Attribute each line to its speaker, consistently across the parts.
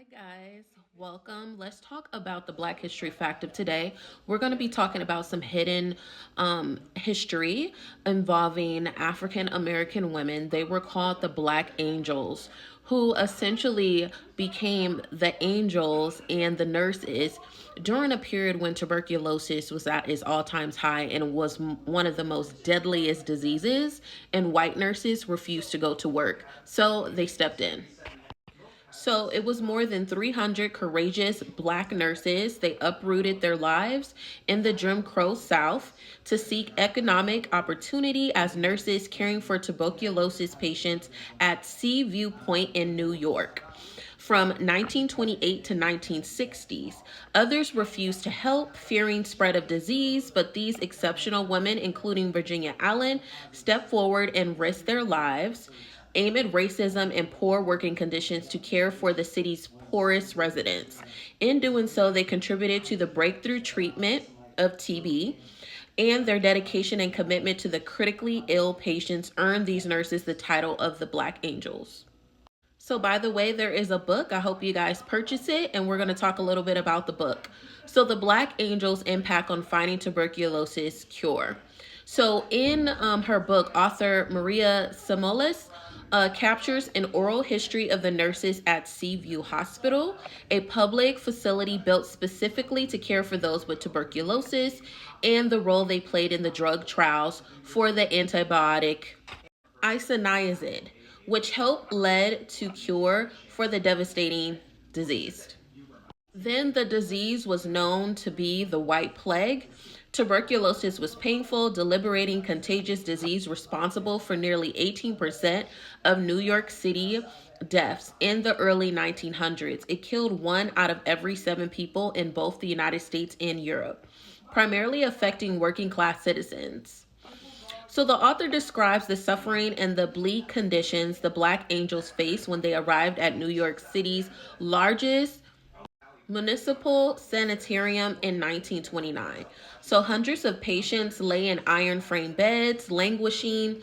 Speaker 1: Guys, welcome. Let's talk about the Black History Fact of today. We're going to be talking about some hidden history involving African American women. They were called the Black Angels, who essentially became the angels and the nurses during a period when tuberculosis was at its all times high and was one of the most deadliest diseases, and white nurses refused to go to work. So they stepped in. So it was more than 300 courageous black nurses. They uprooted their lives in the Jim Crow South to seek economic opportunity as nurses caring for tuberculosis patients at Seaview Point in New York. From 1928 to 1960s, others refused to help, fearing spread of disease, but these exceptional women, including Virginia Allen, stepped forward and risked their lives amid racism and poor working conditions to care for the city's poorest residents. In doing so, they contributed to the breakthrough treatment of TB, and their dedication and commitment to the critically ill patients earned these nurses the title of the Black Angels. So, by the way, there is a book. I hope you guys purchase it, and we're going to talk a little bit about the book. So, The Black Angels Impact on Finding Tuberculosis Cure. So, in her book, author Maria Samolis captures an oral history of the nurses at Seaview Hospital, a public facility built specifically to care for those with tuberculosis, and the role they played in the drug trials for the antibiotic isoniazid, which helped lead to cure for the devastating disease. Then the disease was known to be the White Plague. Tuberculosis was painful, deliberating, contagious disease responsible for nearly 18% of New York City deaths in the early 1900s. It killed 1 out of every 7 people in both the United States and Europe, primarily affecting working class citizens. So the author describes the suffering and the bleak conditions the Black Angels faced when they arrived at New York City's largest municipal sanitarium in 1929. So hundreds of patients lay in iron frame beds, languishing.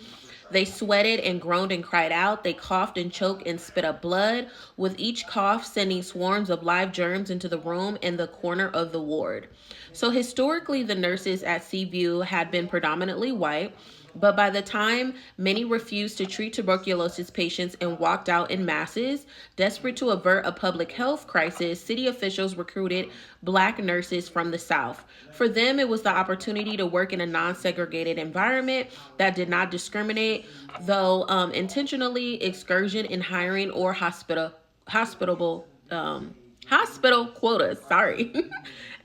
Speaker 1: They sweated and groaned and cried out. They coughed and choked and spit up blood, with each cough sending swarms of live germs into the room in the corner of the ward. So historically, the nurses at Seaview had been predominantly white, but by the time many refused to treat tuberculosis patients and walked out in masses, desperate to avert a public health crisis, city officials recruited black nurses from the South. For them, it was the opportunity to work in a non-segregated environment that did not discriminate, though intentionally excursion in hiring or hospitable hospital quotas. Sorry.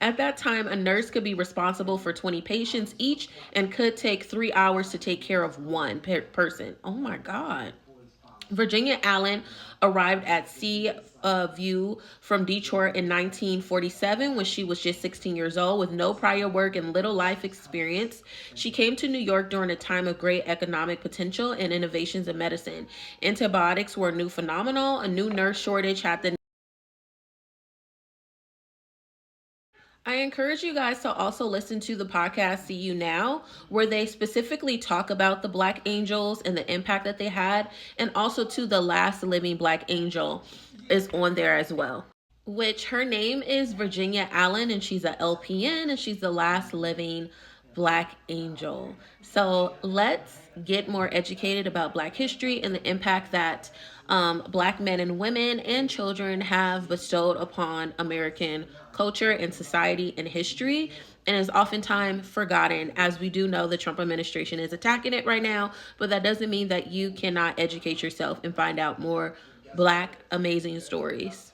Speaker 1: At that time, a nurse could be responsible for 20 patients each and could take 3 hours to take care of one person. Oh my God. Virginia Allen arrived at Sea View from Detroit in 1947 when she was just 16 years old with no prior work and little life experience. She came to New York during a time of great economic potential and innovations in medicine. Antibiotics were a new phenomenon. A new nurse shortage had the I encourage you guys to also listen to the podcast See You Now, where they specifically talk about the Black Angels and the impact that they had, and also to the last living Black Angel is on there as well. Which her name is Virginia Allen, and she's a LPN, and she's the last living Black Angel. So let's get more educated about Black history and the impact that Black men and women and children have bestowed upon American culture and society and history, and is oftentimes forgotten. As we do know, the Trump administration is attacking it right now, but that doesn't mean that you cannot educate yourself and find out more Black amazing stories.